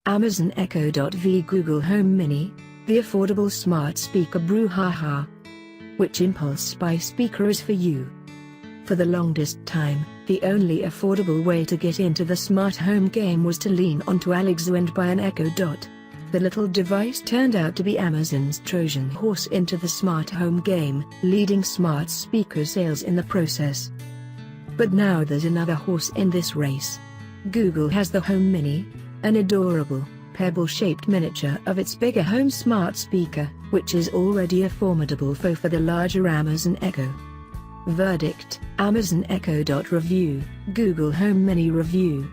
Amazon Echo V Google Home Mini, the affordable smart speaker brouhaha. Which impulse buy speaker is for you? For the longest time, the only affordable way to get into the smart home game was to lean onto Alexa and buy an Echo Dot. The little device turned out to be Amazon's Trojan horse into the smart home game, leading smart speaker sales in the process. But now there's another horse in this race. Google has the Home Mini, an adorable, pebble-shaped miniature of its bigger home smart speaker, which is already a formidable foe for the larger Amazon Echo. Verdict: Amazon Echo Dot review, Google Home Mini review.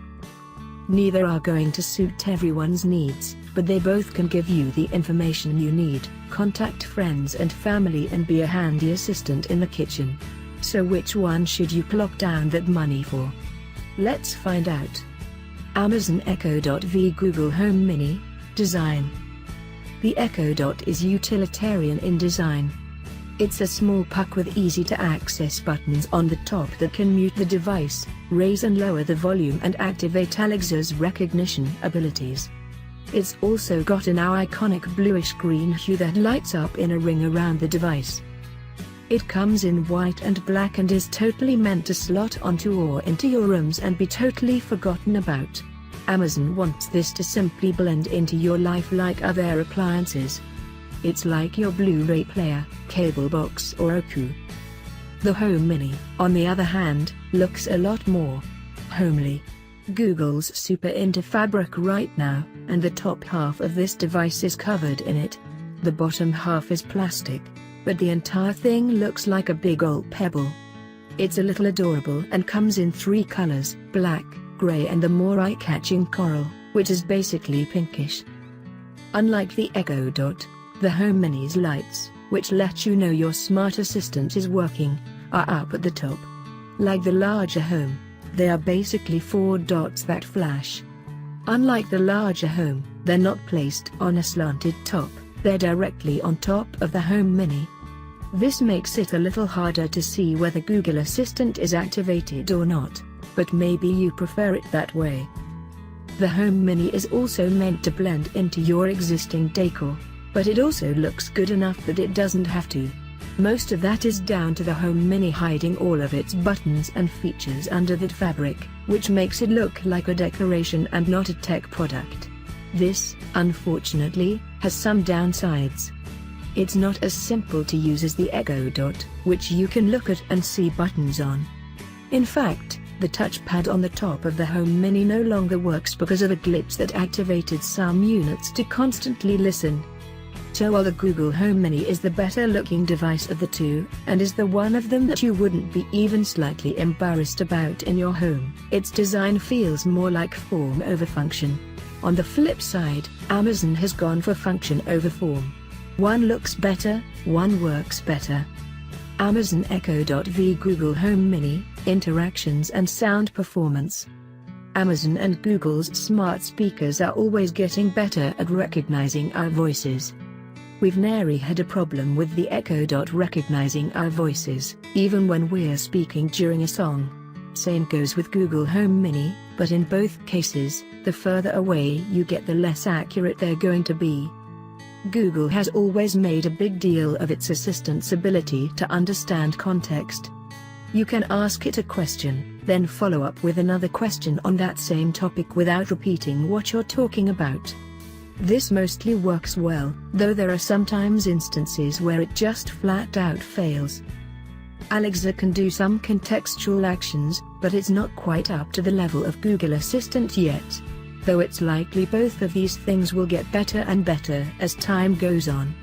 Neither are going to suit everyone's needs, but they both can give you the information you need, contact friends and family and be a handy assistant in the kitchen. So which one should you plop down that money for? Let's find out. Amazon Echo Dot v Google Home Mini. Design. The Echo Dot is utilitarian in design. It's a small puck with easy-to-access buttons on the top that can mute the device, raise and lower the volume and activate Alexa's recognition abilities. It's also got an iconic bluish-green hue that lights up in a ring around the device. It comes in white and black and is totally meant to slot onto or into your rooms and be totally forgotten about. Amazon wants this to simply blend into your life like other appliances. It's like your Blu-ray player, cable box or Roku. The Home Mini, on the other hand, looks a lot more homely. Google's super into fabric right now, and the top half of this device is covered in it. The bottom half is plastic, but the entire thing looks like a big old pebble. It's a little adorable and comes in 3 colors, black, gray and the more eye-catching coral, which is basically pinkish. Unlike the Echo Dot, the Home Mini's lights, which let you know your smart assistant is working, are up at the top. Like the larger Home, they are basically 4 dots that flash. Unlike the larger Home, they're not placed on a slanted top. They're directly on top of the Home Mini. This makes it a little harder to see whether Google Assistant is activated or not, but maybe you prefer it that way. The Home Mini is also meant to blend into your existing decor, but it also looks good enough that it doesn't have to. Most of that is down to the Home Mini hiding all of its buttons and features under that fabric, which makes it look like a decoration and not a tech product. This, unfortunately, has some downsides. It's not as simple to use as the Echo Dot, which you can look at and see buttons on. In fact, the touchpad on the top of the Home Mini no longer works because of a glitch that activated some units to constantly listen. So while the Google Home Mini is the better looking device of the two, and is the one of them that you wouldn't be even slightly embarrassed about in your home, its design feels more like form over function. On the flip side, Amazon has gone for function over form. One looks better, one works better. Amazon Echo Dot v Google Home Mini, interactions and sound performance. Amazon and Google's smart speakers are always getting better at recognizing our voices. We've never had a problem with the Echo Dot recognizing our voices, even when we're speaking during a song. Same goes with Google Home Mini, but in both cases, the further away you get the less accurate they're going to be. Google has always made a big deal of its assistant's ability to understand context. You can ask it a question, then follow up with another question on that same topic without repeating what you're talking about. This mostly works well, though there are sometimes instances where it just flat out fails. Alexa can do some contextual actions, but it's not quite up to the level of Google Assistant yet. Though it's likely both of these things will get better and better as time goes on.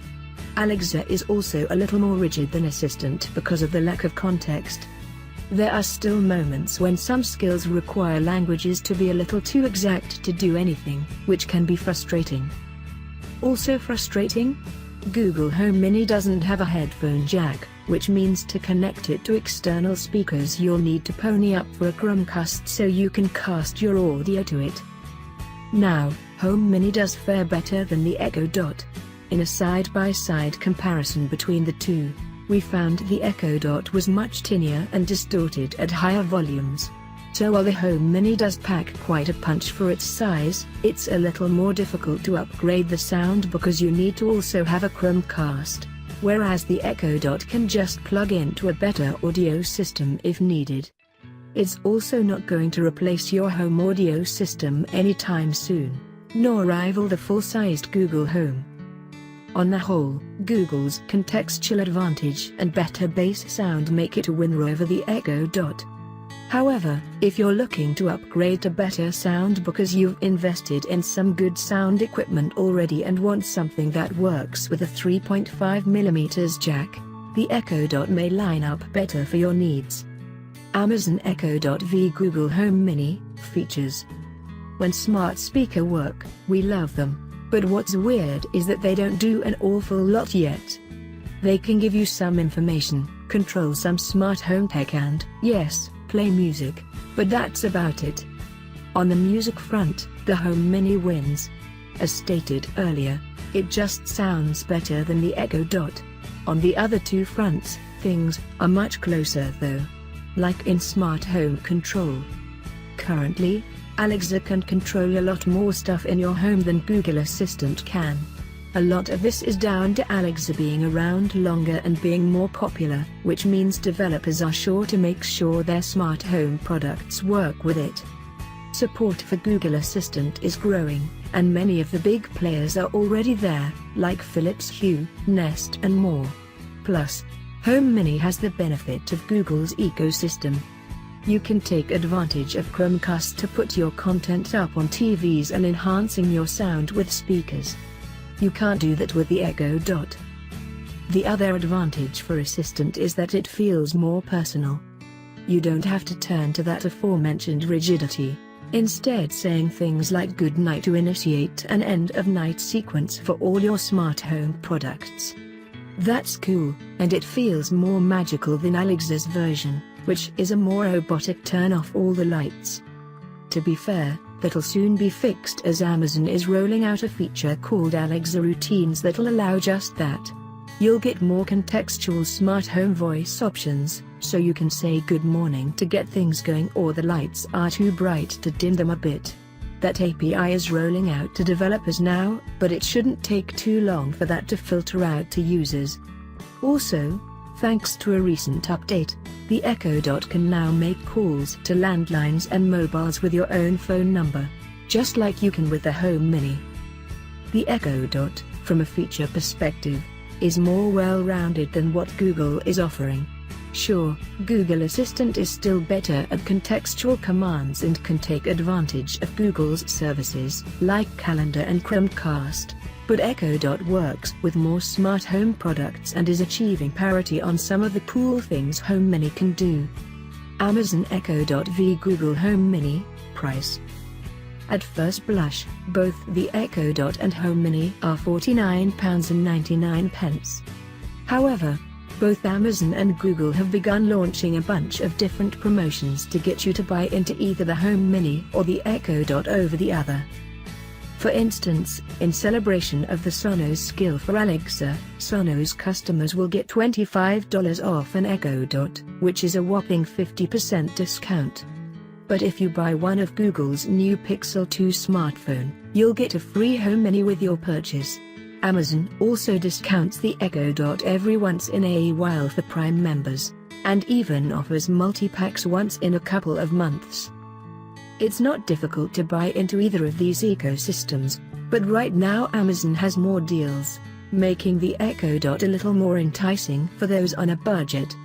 Alexa is also a little more rigid than Assistant because of the lack of context. There are still moments when some skills require languages to be a little too exact to do anything, which can be frustrating. Also frustrating? Google Home Mini doesn't have a headphone jack, which means to connect it to external speakers you'll need to pony up for a Chromecast so you can cast your audio to it. Now, Home Mini does fare better than the Echo Dot. In a side-by-side comparison between the two, we found the Echo Dot was much tinier and distorted at higher volumes. So while the Home Mini does pack quite a punch for its size, it's a little more difficult to upgrade the sound because you need to also have a Chromecast, whereas the Echo Dot can just plug into a better audio system if needed. It's also not going to replace your home audio system anytime soon, nor rival the full-sized Google Home. On the whole, Google's contextual advantage and better bass sound make it a winner over the Echo Dot. However, if you're looking to upgrade to better sound because you've invested in some good sound equipment already and want something that works with a 3.5mm jack, the Echo Dot may line up better for your needs. Amazon Echo Dot v Google Home Mini features. When smart speaker work, we love them, but what's weird is that they don't do an awful lot yet. They can give you some information, control some smart home tech and, yes, play music, but that's about it. On the music front, the Home Mini wins. As stated earlier, it just sounds better than the Echo Dot. On the other two fronts, things are much closer though. Like in smart home control. Currently, Alexa can control a lot more stuff in your home than Google Assistant can. A lot of this is down to Alexa being around longer and being more popular, which means developers are sure to make sure their smart home products work with it. Support for Google Assistant is growing, and many of the big players are already there, like Philips Hue, Nest and more. Plus, Home Mini has the benefit of Google's ecosystem. You can take advantage of Chromecast to put your content up on TVs and enhancing your sound with speakers. You can't do that with the Echo Dot. The other advantage for Assistant is that it feels more personal. You don't have to turn to that aforementioned rigidity, instead saying things like good night to initiate an end-of-night sequence for all your smart home products. That's cool, and it feels more magical than Alexa's version, which is a more robotic turn off all the lights. To be fair, that'll soon be fixed as Amazon is rolling out a feature called Alexa Routines that'll allow just that. You'll get more contextual smart home voice options, so you can say good morning to get things going or the lights are too bright to dim them a bit. That API is rolling out to developers now, but it shouldn't take too long for that to filter out to users. Also, thanks to a recent update, the Echo Dot can now make calls to landlines and mobiles with your own phone number, just like you can with the Home Mini. The Echo Dot, from a feature perspective, is more well-rounded than what Google is offering. Sure, Google Assistant is still better at contextual commands and can take advantage of Google's services, like Calendar and Chromecast, but Echo Dot works with more smart home products and is achieving parity on some of the cool things Home Mini can do. Amazon Echo Dot v Google Home Mini, price. At first blush, both the Echo Dot and Home Mini are £49.99. However, both Amazon and Google have begun launching a bunch of different promotions to get you to buy into either the Home Mini or the Echo Dot over the other. For instance, in celebration of the Sonos skill for Alexa, Sonos customers will get $25 off an Echo Dot, which is a whopping 50% discount. But if you buy one of Google's new Pixel 2 smartphone, you'll get a free Home Mini with your purchase. Amazon also discounts the Echo Dot every once in a while for Prime members, and even offers multi-packs once in a couple of months. It's not difficult to buy into either of these ecosystems, but right now Amazon has more deals, making the Echo Dot a little more enticing for those on a budget.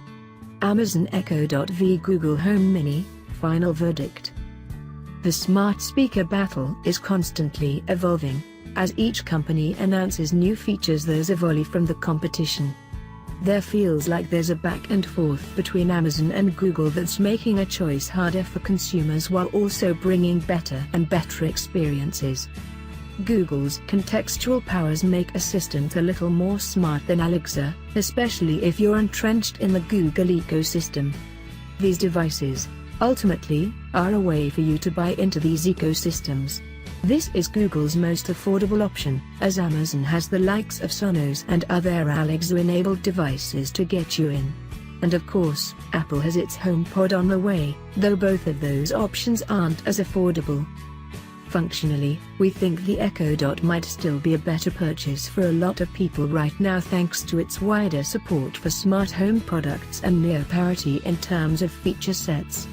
Amazon Echo Dot v Google Home Mini, final verdict. The smart speaker battle is constantly evolving. As each company announces new features, those evolve from the competition. There feels like there's a back and forth between Amazon and Google that's making a choice harder for consumers while also bringing better and better experiences. Google's contextual powers make Assistant a little more smart than Alexa, especially if you're entrenched in the Google ecosystem. These devices, ultimately, are a way for you to buy into these ecosystems. This is Google's most affordable option, as Amazon has the likes of Sonos and other Alexa-enabled devices to get you in. And of course, Apple has its HomePod on the way, though both of those options aren't as affordable. Functionally, we think the Echo Dot might still be a better purchase for a lot of people right now thanks to its wider support for smart home products and near parity in terms of feature sets.